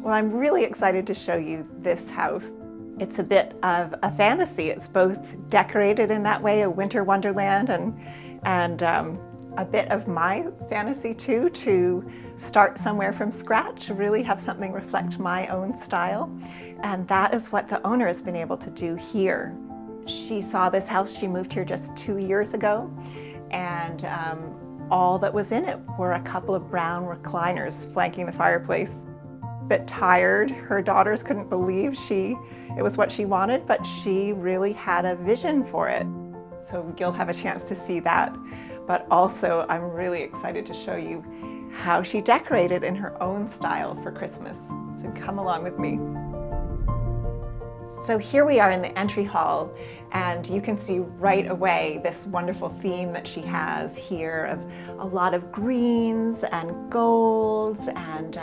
Well, I'm really excited to show you this house. It's a bit of a fantasy. It's both decorated in that way, a winter wonderland, and a bit of my fantasy too, to start somewhere from scratch, to really have something reflect my own style. And that is what the owner has been able to do here. She saw this house, she moved here just 2 years ago, and all that was in it were a couple of brown recliners flanking the fireplace. Bit tired. Her daughters couldn't believe it was what she wanted, but she really had a vision for it. So you'll have a chance to see that. But also, I'm really excited to show you how she decorated in her own style for Christmas. So come along with me. So here we are in the entry hall, and you can see right away this wonderful theme that she has here of a lot of greens and golds and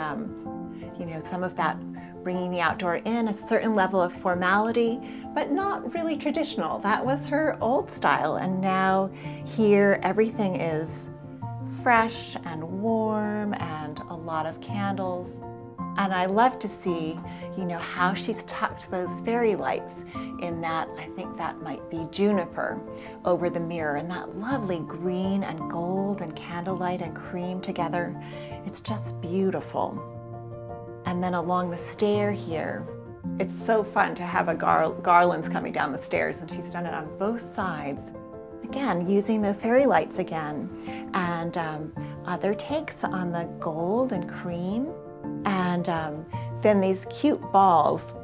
some of that bringing the outdoor in, a certain level of formality, but not really traditional. That was her old style, and now here everything is fresh and warm and a lot of candles. And I love to see, how she's tucked those fairy lights in that, I think that might be juniper, over the mirror, and that lovely green and gold and candlelight and cream together. It's just beautiful. And then along the stair here, it's so fun to have a garlands coming down the stairs, and she's done it on both sides. Again, using the fairy lights again, and other takes on the gold and cream. And then these cute balls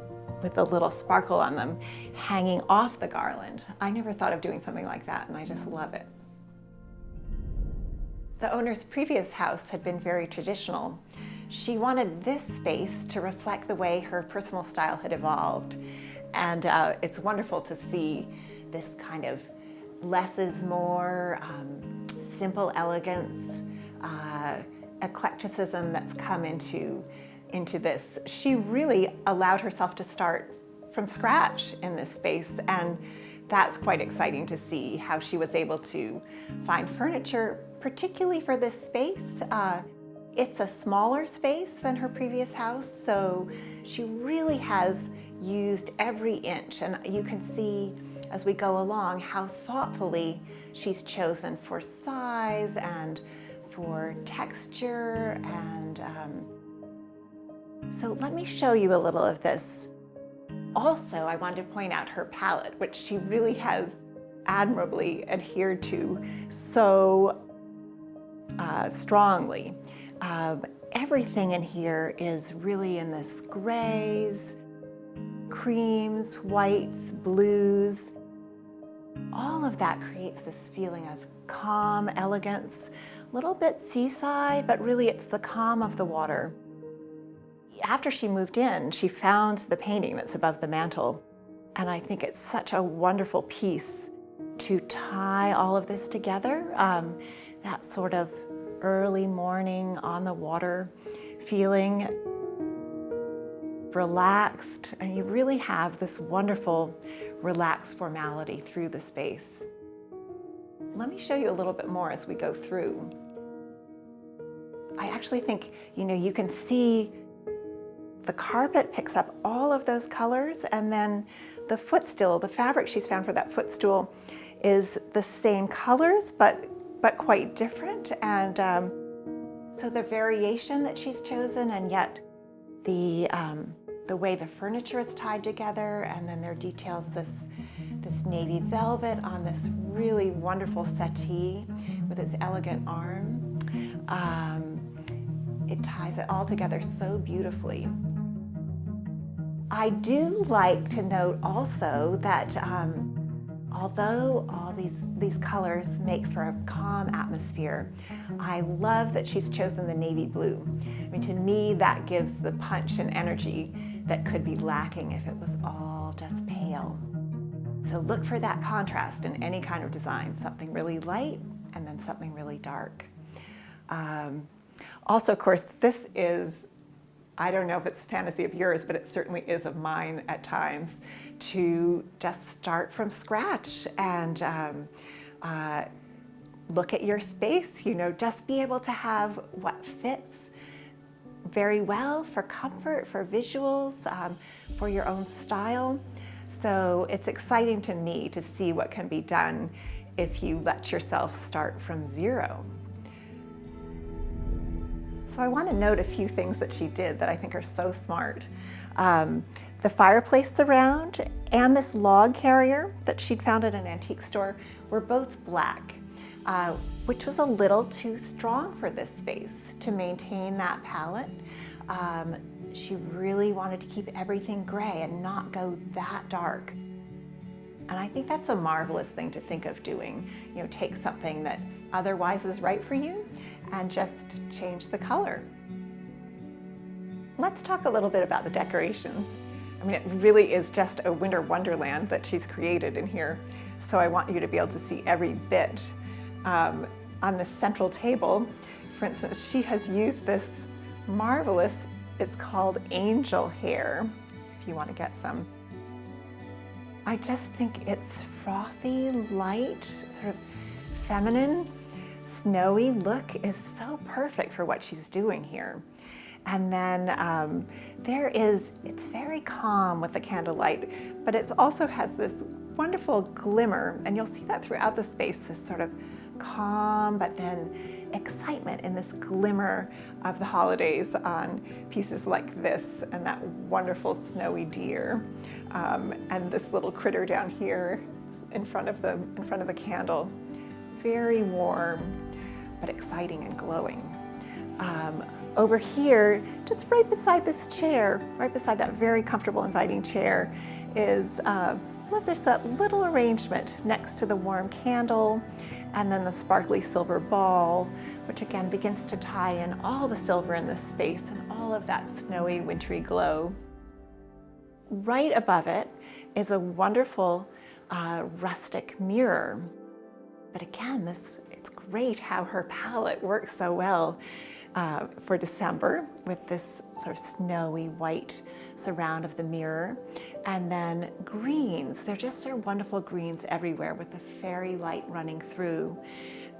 with a little sparkle on them hanging off the garland. I never thought of doing something like that, and I just love it. The owner's previous house had been very traditional. She wanted this space to reflect the way her personal style had evolved. And it's wonderful to see this kind of less is more, simple elegance, eclecticism that's come into this. She really allowed herself to start from scratch in this space, and that's quite exciting to see how she was able to find furniture, particularly for this space. It's a smaller space than her previous house, so she really has used every inch, and you can see as we go along how thoughtfully she's chosen for size and for texture. And so let me show you a little of this. Also, I wanted to point out her palette, which she really has admirably adhered to so strongly. Everything in here is really in this grays, creams, whites, blues. All of that creates this feeling of calm elegance, a little bit seaside, but really it's the calm of the water. After she moved in, she found the painting that's above the mantle, and I think it's such a wonderful piece to tie all of this together. That sort of early morning on the water feeling, relaxed, and you really have this wonderful relaxed formality through the space. Let me show you a little bit more as we go through. I actually think, you can see the carpet picks up all of those colors, and then the footstool, the fabric she's found for that footstool is the same colors, but quite different. And so the variation that she's chosen, and yet the way the furniture is tied together, and then there are details, this navy velvet on this really wonderful settee with its elegant arm. It ties it all together so beautifully. I do like to note also that although all these colors make for a calm atmosphere, I love that she's chosen the navy blue. I mean, to me, that gives the punch and energy that could be lacking if it was all just pale. So look for that contrast in any kind of design, something really light and then something really dark. Also, of course, this is, I don't know if it's a fantasy of yours, but it certainly is of mine at times, to just start from scratch and look at your space, just be able to have what fits very well for comfort, for visuals, for your own style. So it's exciting to me to see what can be done if you let yourself start from zero. So I want to note a few things that she did that I think are so smart. The fireplace surround and this log carrier that she'd found at an antique store were both black, which was a little too strong for this space to maintain that palette. She really wanted to keep everything gray and not go that dark. And I think that's a marvelous thing to think of doing. You know, take something that otherwise is right for you and just change the color. Let's talk a little bit about the decorations. I mean, it really is just a winter wonderland that she's created in here. So I want you to be able to see every bit. On the central table, for instance, she has used this marvelous, it's called angel hair, if you want to get some. I just think its frothy, light, sort of feminine, snowy look is so perfect for what she's doing here. And then it's very calm with the candlelight, but it also has this wonderful glimmer, and you'll see that throughout the space, this sort of calm, but then excitement in this glimmer of the holidays on pieces like this and that wonderful snowy deer, and this little critter down here in front of the candle. Very warm, but exciting and glowing. Over here, just right beside this chair, right beside that very comfortable, inviting chair, is there's that little arrangement next to the warm candle, and then the sparkly silver ball, which again begins to tie in all the silver in this space and all of that snowy, wintry glow. Right above it is a wonderful rustic mirror. But again, it's great how her palette works so well for December with this sort of snowy white surround of the mirror. And then greens, there just are wonderful greens everywhere with the fairy light running through.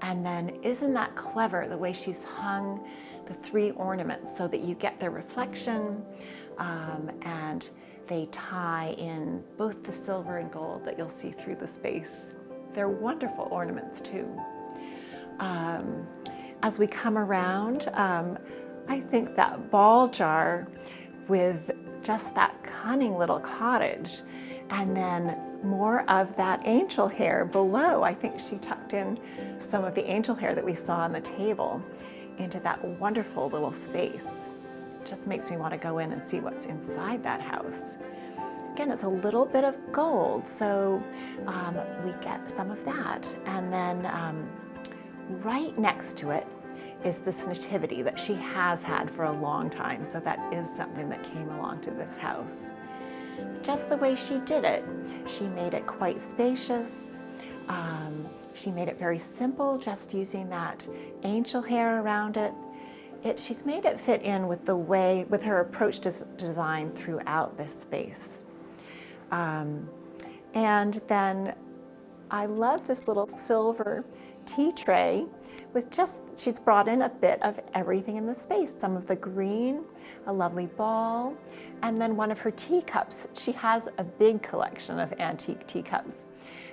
And then isn't that clever, the way she's hung the three ornaments so that you get their reflection, and they tie in both the silver and gold that you'll see through the space. They're wonderful ornaments too. As we come around, I think that ball jar with just that cunning little cottage, and then more of that angel hair below. I think she tucked in some of the angel hair that we saw on the table into that wonderful little space. Just makes me want to go in and see what's inside that house. Again, it's a little bit of gold, so we get some of that. And then right next to it is this nativity that she has had for a long time, so that is something that came along to this house. Just the way she did it, she made it quite spacious. She made it very simple, just using that angel hair around it. She's made it fit in with her approach to design throughout this space. And then I love this little silver tea tray with she's brought in a bit of everything in the space. Some of the green, a lovely ball, and then one of her teacups. She has a big collection of antique teacups,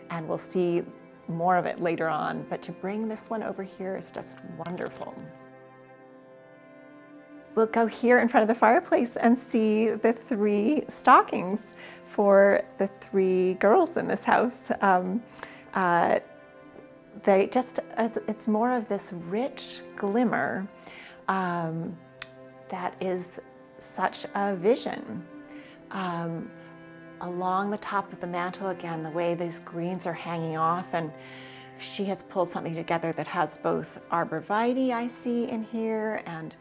and we'll see more of it later on, but to bring this one over here is just wonderful. We'll go here in front of the fireplace and see the three stockings for the three girls in this house. It's more of this rich glimmer that is such a vision. Along the top of the mantle, again, the way these greens are hanging off, and she has pulled something together that has both arborvitae I see in here and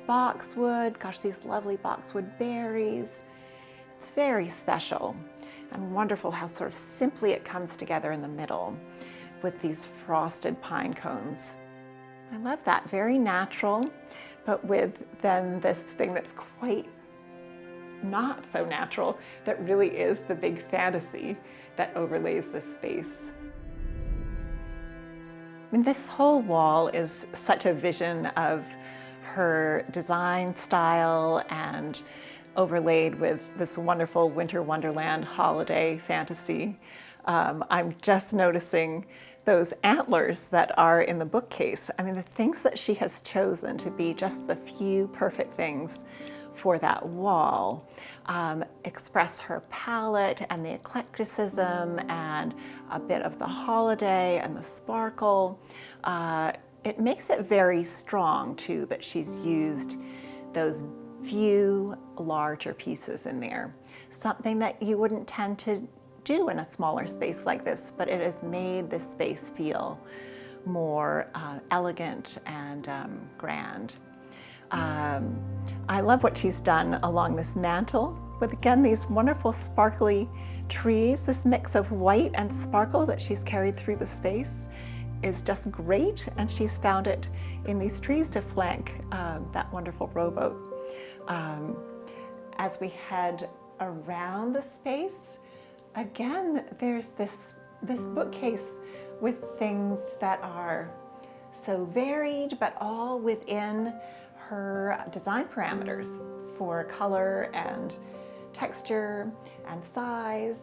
boxwood. Gosh, these lovely boxwood berries. It's very special and wonderful how sort of simply it comes together in the middle with these frosted pine cones. I love that, very natural, but with then this thing that's quite not so natural, that really is the big fantasy that overlays this space. I mean, this whole wall is such a vision of her design style and overlaid with this wonderful winter wonderland holiday fantasy. I'm just noticing those antlers that are in the bookcase. I mean, the things that she has chosen to be just the few perfect things for that wall express her palette and the eclecticism and a bit of the holiday and the sparkle. It makes it very strong too that she's used those few larger pieces in there. Something that you wouldn't tend to do in a smaller space like this, but it has made this space feel more elegant and grand. I love what she's done along this mantle with, again, these wonderful sparkly trees. This mix of white and sparkle that she's carried through the space is just great, and she's found it in these trees to flank that wonderful rowboat. As we head around the space, again, there's this bookcase with things that are so varied, but all within her design parameters for color and texture and size.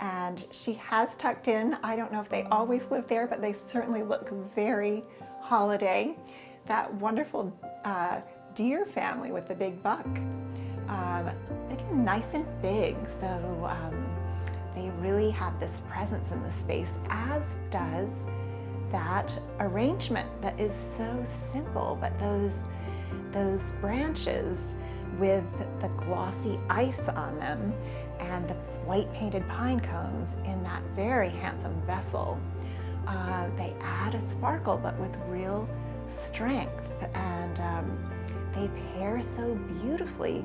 And she has tucked in, I don't know if they always live there, but they certainly look very holiday. That wonderful deer family with the big buck. Again, nice and big, so they really have this presence in the space, as does that arrangement that is so simple, but those branches with the glossy ice on them and the white painted pine cones in that very handsome vessel. They add a sparkle, but with real strength, and they pair so beautifully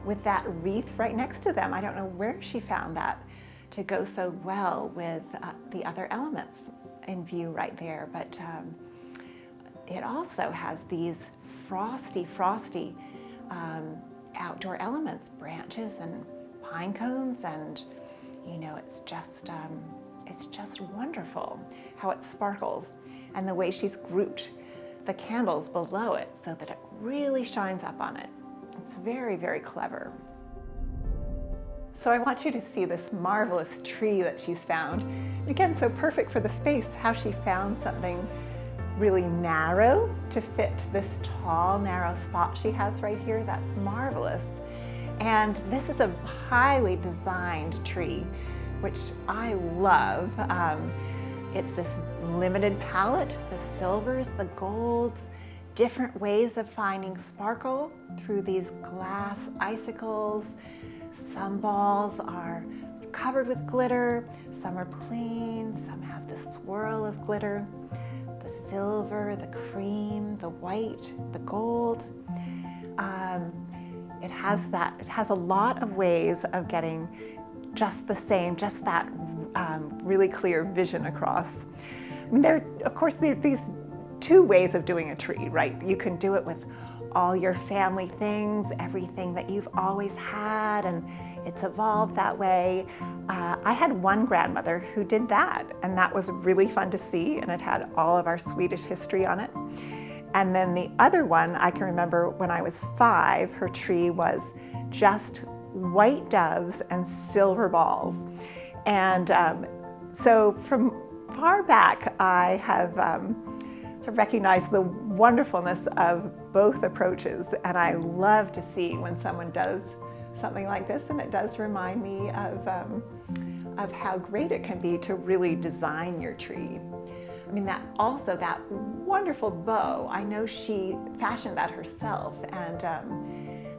with that wreath right next to them. I don't know where she found that to go so well with the other elements in view right there, but it also has these frosty outdoor elements, branches and pine cones, and it's just wonderful how it sparkles, and the way she's grouped the candles below it so that it really shines up on it. It's very, very clever. So I want you to see this marvelous tree that she's found. Again, so perfect for the space, how she found something really narrow to fit this tall, narrow spot she has right here. That's marvelous. And this is a highly designed tree, which I love. It's this limited palette, the silvers, the golds, different ways of finding sparkle through these glass icicles. Some balls are covered with glitter, some are plain, some have the swirl of glitter, the silver, the cream, the white, the gold. It has a lot of ways of getting just the same, just that really clear vision across. I mean, there are these two ways of doing a tree, right? You can do it with all your family things, everything that you've always had, and it's evolved that way. I had one grandmother who did that, and that was really fun to see, and it had all of our Swedish history on it. And then the other one, I can remember when I was 5, her tree was just white doves and silver balls. And so from far back, I have to recognize the wonderfulness of both approaches, and I love to see when someone does something like this, and it does remind me of how great it can be to really design your tree. I mean, that wonderful bow, I know she fashioned that herself, and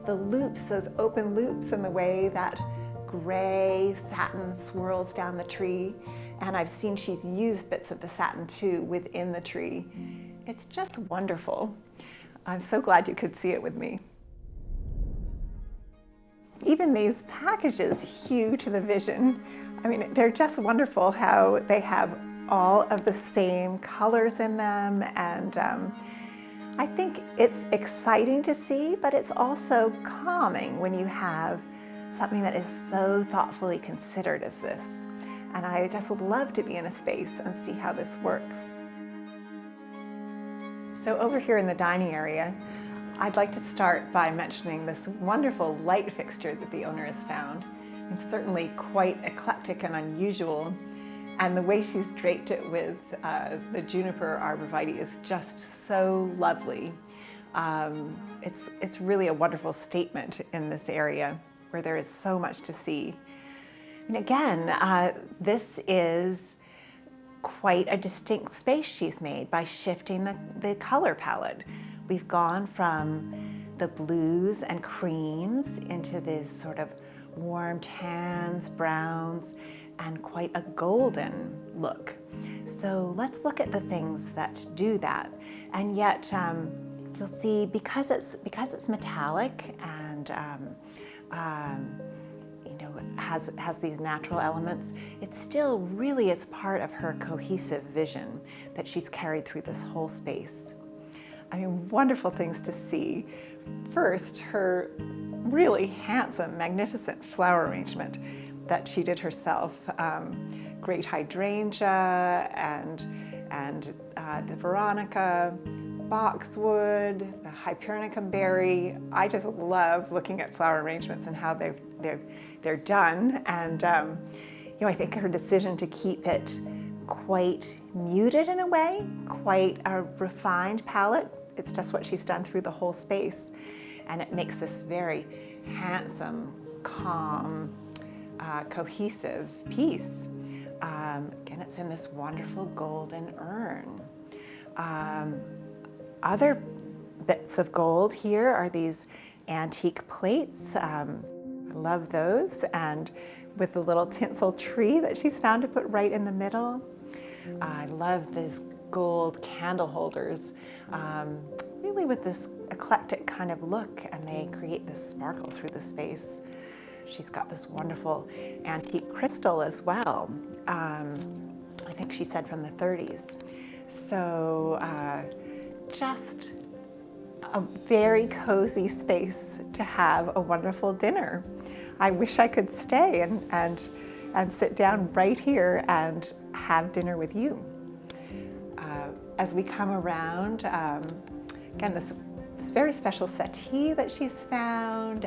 the loops, those open loops, and the way that gray satin swirls down the tree, and I've seen she's used bits of the satin too within the tree. It's just wonderful. I'm so glad you could see it with me. Even these packages hew to the vision. I mean, they're just wonderful how they have all of the same colors in them, and I think it's exciting to see, but it's also calming when you have something that is so thoughtfully considered as this. And I just would love to be in a space and see how this works. So over here in the dining area, I'd like to start by mentioning this wonderful light fixture that the owner has found. It's certainly quite eclectic and unusual, and the way she's draped it with the juniper arborvitae is just so lovely. It's really a wonderful statement in this area where there is so much to see. And again, this is quite a distinct space she's made by shifting the color palette. We've gone from the blues and creams into this sort of warm tans, browns, and quite a golden look. So let's look at the things that do that. And yet you'll see because it's metallic and has these natural elements, it's part of her cohesive vision that she's carried through this whole space. I mean, wonderful things to see. First, her really handsome, magnificent flower arrangement that she did herself. Great hydrangea and the veronica, boxwood, the hypericum berry. I just love looking at flower arrangements and how they're done. And I think her decision to keep it quite muted in a way, quite a refined palette. It's just what she's done through the whole space, and it makes this very handsome, calm, cohesive piece. Again, it's in this wonderful golden urn. Other bits of gold here are these antique plates. I love those, and with the little tinsel tree that she's found to put right in the middle. I love these gold candle holders, really with this eclectic kind of look, and they create this sparkle through the space. She's got this wonderful antique crystal as well. I think she said from the 30s. So just a very cozy space to have a wonderful dinner. I wish I could stay and sit down right here and have dinner with you. As we come around, again, this very special settee that she's found,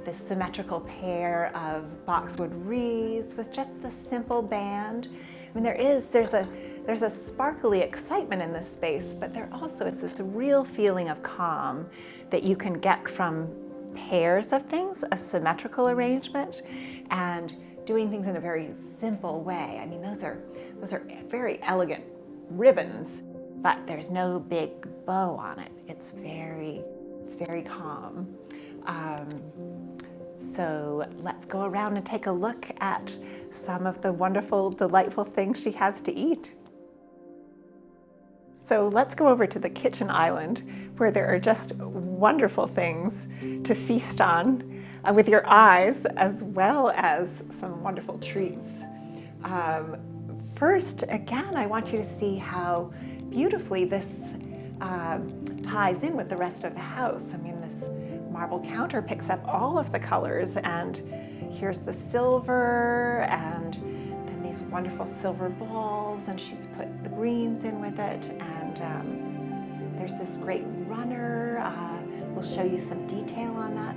this symmetrical pair of boxwood wreaths with just the simple band. I mean, there's a sparkly excitement in this space, but there also is this real feeling of calm that you can get from pairs of things, a symmetrical arrangement, and doing things in a very simple way. I mean, those are very elegant ribbons, but there's no big bow on it. It's very calm. So let's go around and take a look at some of the wonderful, delightful things she has to eat. So let's go over to the kitchen island where there are just wonderful things to feast on with your eyes, as well as some wonderful treats. First, again, I want you to see how beautifully this ties in with the rest of the house. I mean, this marble counter picks up all of the colors, and here's the silver, and then these wonderful silver balls, and she's put the greens in with it, and there's this great runner. We'll show you some detail on that.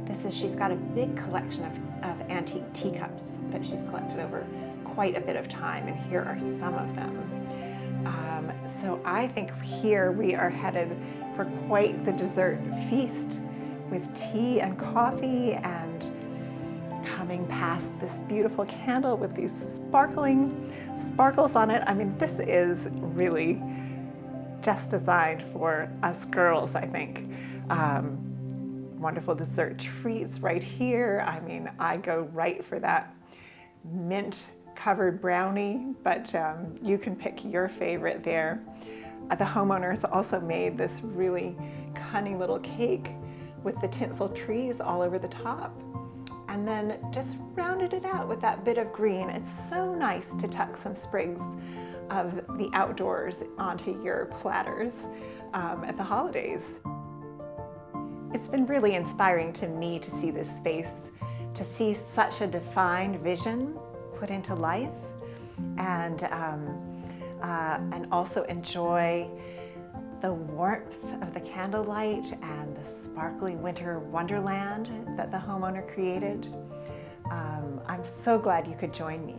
And she's got a big collection of antique teacups that she's collected over quite a bit of time, and here are some of them. So I think here we are headed for quite the dessert feast with tea and coffee, and coming past this beautiful candle with these sparkles on it. I mean, this is really just designed for us girls, I think. Wonderful dessert treats right here. I mean, I go right for that mint covered brownie, but you can pick your favorite there. The homeowners also made this really cunning little cake with the tinsel trees all over the top, and then just rounded it out with that bit of green. It's so nice to tuck some sprigs of the outdoors onto your platters at the holidays. It's been really inspiring to me to see this space, to see such a defined vision put into life, and also enjoy the warmth of the candlelight and the sparkling winter wonderland that the homeowner created. I'm so glad you could join me.